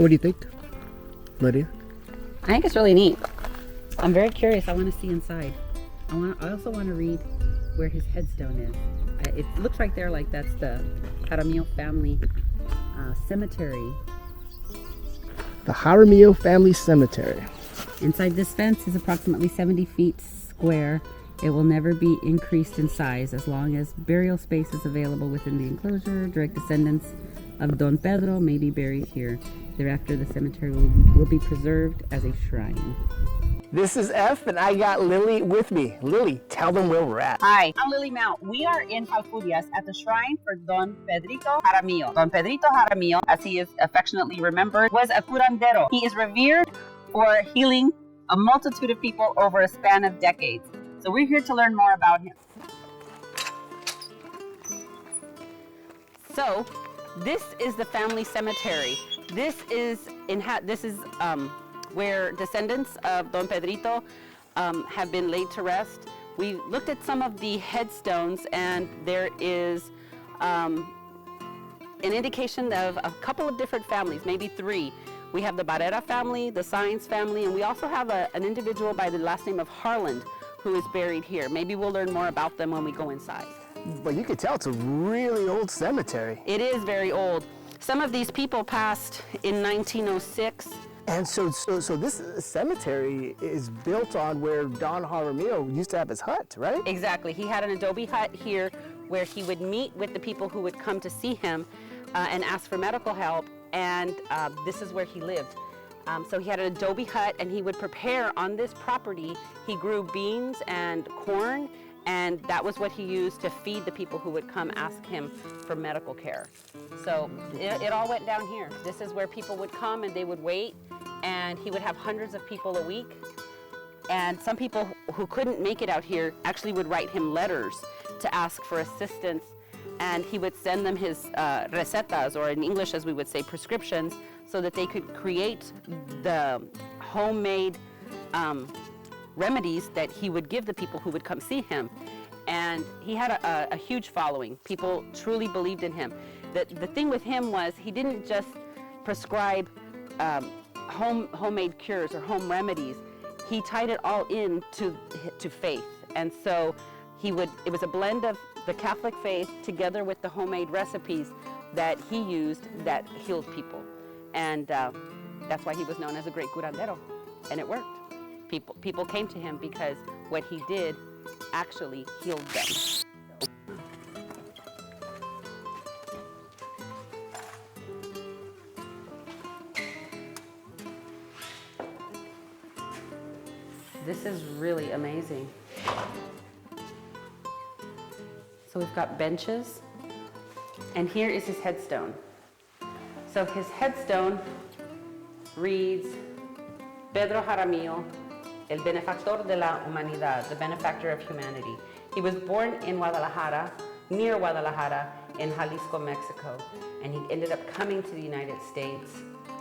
So what do you think, Lydia? I think it's really neat. I'm very curious. I want to see inside. I also want to read where his headstone is. It looks right there like that's the Jaramillo family cemetery. The Jaramillo family cemetery. Inside this fence is approximately 70 feet square. It will never be increased in size as long as burial space is available within the enclosure. Direct descendants of Don Pedro may be buried here. Thereafter, the cemetery will be preserved as a shrine. This is F, and I got Lily with me. Lily, tell them where we're at. Hi, I'm Lily Mount. We are in Jalfurias at the shrine for Don Pedrito Jaramillo. Don Pedrito Jaramillo, as he is affectionately remembered, was a curandero. He is revered for healing a multitude of people over a span of decades. So we're here to learn more about him. So, this is the family cemetery. This is where descendants of Don Pedrito have been laid to rest. We looked at some of the headstones, and there is an indication of a couple of different families, maybe three. We have the Barrera family, the Science family, and we also have an individual by the last name of Harland who is buried here. Maybe we'll learn more about them when we go inside. But you can tell it's a really old cemetery. It is very old. Some of these people passed in 1906. And so this cemetery is built on where Don Jaramillo used to have his hut, right? Exactly. He had an adobe hut here where he would meet with the people who would come to see him and ask for medical help, and this is where he lived. So he had an adobe hut, and he would prepare on this property. He grew beans and corn, and that was what he used to feed the people who would come ask him for medical care. So it all went down here. This is where people would come and they would wait, and he would have hundreds of people a week. And some people who couldn't make it out here actually would write him letters to ask for assistance, and he would send them his recetas, or in English as we would say prescriptions, so that they could create the homemade remedies that he would give the people who would come see him. And he had a huge following. People truly believed in him. The thing with him was he didn't just prescribe homemade cures or home remedies. He tied it all in to faith. And so it was a blend of the Catholic faith together with the homemade recipes that he used that healed people. And that's why he was known as a great curandero. And it worked. People came to him because what he did actually healed them. This is really amazing. So we've got benches, and here is his headstone. So his headstone reads, Pedro Jaramillo, el benefactor de la humanidad, the benefactor of humanity. He was born in Guadalajara, near Guadalajara, in Jalisco, Mexico, and he ended up coming to the United States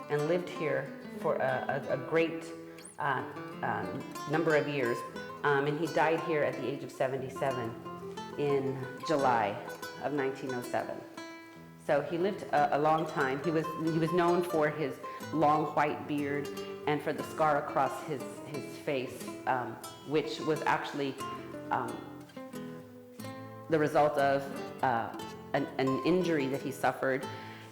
and lived here for a great number of years. And he died here at the age of 77 in July of 1907. So he lived a long time. He was known for his long white beard and for the scar across his face, which was actually the result of an injury that he suffered.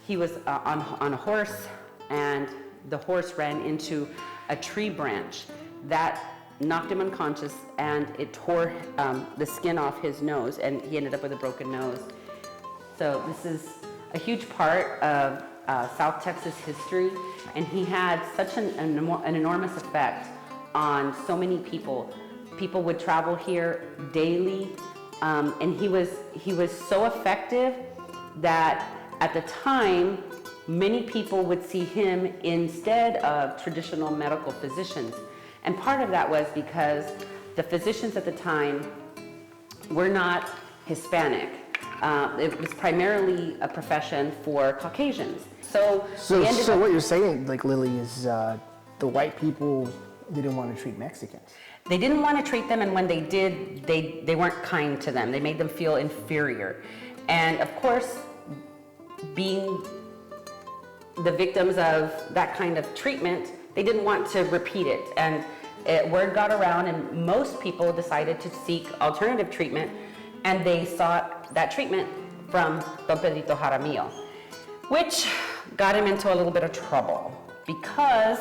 He was on a horse, and the horse ran into a tree branch that knocked him unconscious, and it tore the skin off his nose, and he ended up with a broken nose. So this is a huge part of South Texas history, and he had such an enormous effect on so many people. People would travel here daily, and he was so effective that at the time, many people would see him instead of traditional medical physicians. And part of that was because the physicians at the time were not Hispanic. It was primarily a profession for Caucasians. So what you're saying, like, Lily, is the white people didn't want to treat Mexicans. They didn't want to treat them, and when they did, they weren't kind to them. They made them feel inferior. And of course, being the victims of that kind of treatment, they didn't want to repeat it. And word got around, and most people decided to seek alternative treatment, and they sought that treatment from Don Pedro Jaramillo, which got him into a little bit of trouble because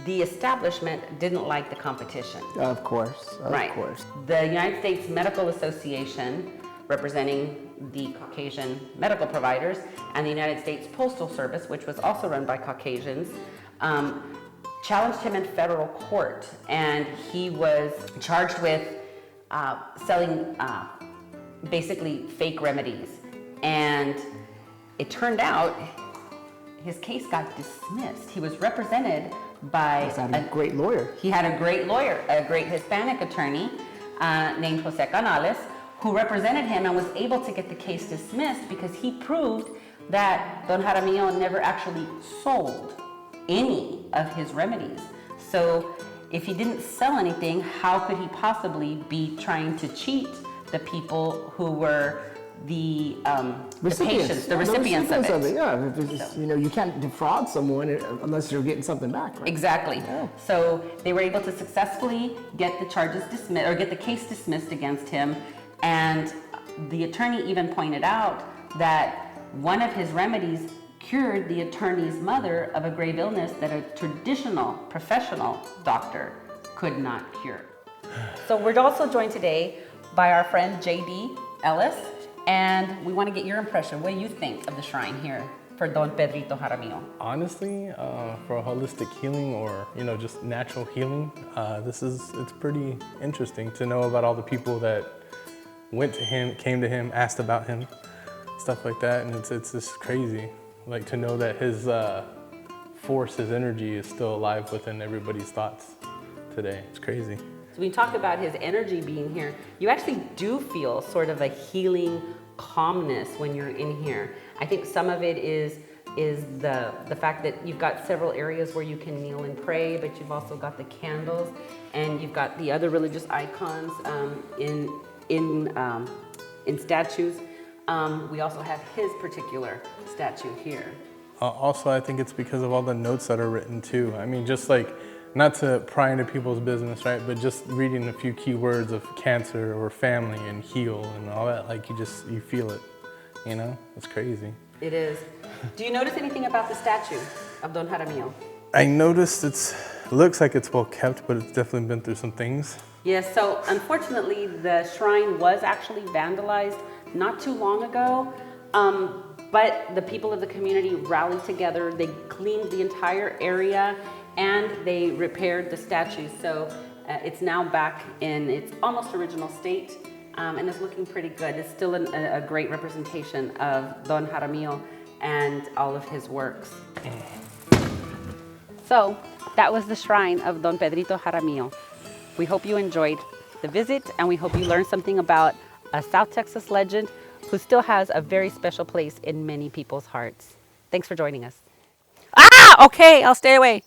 the establishment didn't like the competition. Of course, of course. The United States Medical Association, representing the Caucasian medical providers, and the United States Postal Service, which was also run by Caucasians, challenged him in federal court, and he was charged with selling basically fake remedies. And it turned out his case got dismissed. He was represented by a great lawyer. He had a great lawyer, a great Hispanic attorney named Jose Canales, who represented him and was able to get the case dismissed because he proved that Don Jaramillo never actually sold any of his remedies. So if he didn't sell anything, how could he possibly be trying to cheat the people who were the patients, the recipients of it? Yeah, it's, you know, you can't defraud someone unless you're getting something back, right? Exactly. Yeah. So they were able to successfully get the charges dismissed, or get the case dismissed against him. And the attorney even pointed out that one of his remedies cured the attorney's mother of a grave illness that a traditional professional doctor could not cure. So we're also joined today by our friend JD Ellis, and we want to get your impression. What do you think of the shrine here for Don Pedrito Jaramillo? Honestly, for a holistic healing, or just natural healing, it's pretty interesting to know about all the people that went to him, came to him, asked about him, stuff like that, and it's just crazy. Like, to know that his force, his energy is still alive within everybody's thoughts today. It's crazy. So when you talk about his energy being here, you actually do feel sort of a healing calmness when you're in here. I think some of it is the fact that you've got several areas where you can kneel and pray, but you've also got the candles, and you've got the other religious icons in statues. We also have his particular statue here. Also, I think it's because of all the notes that are written too. I mean, just like, not to pry into people's business, right? But just reading a few key words of cancer or family and heal and all that, like you feel it, It's crazy. It is. Do you notice anything about the statue of Don Jaramillo? I noticed it looks like it's well kept, but it's definitely been through some things. Yes, so unfortunately the shrine was actually vandalized not too long ago, but the people of the community rallied together. They cleaned the entire area and they repaired the statue. So it's now back in its almost original state, and it's looking pretty good. It's still a great representation of Don Jaramillo and all of his works. So that was the shrine of Don Pedrito Jaramillo. We hope you enjoyed the visit, and we hope you learned something about a South Texas legend who still has a very special place in many people's hearts. Thanks for joining us. Okay, I'll stay away.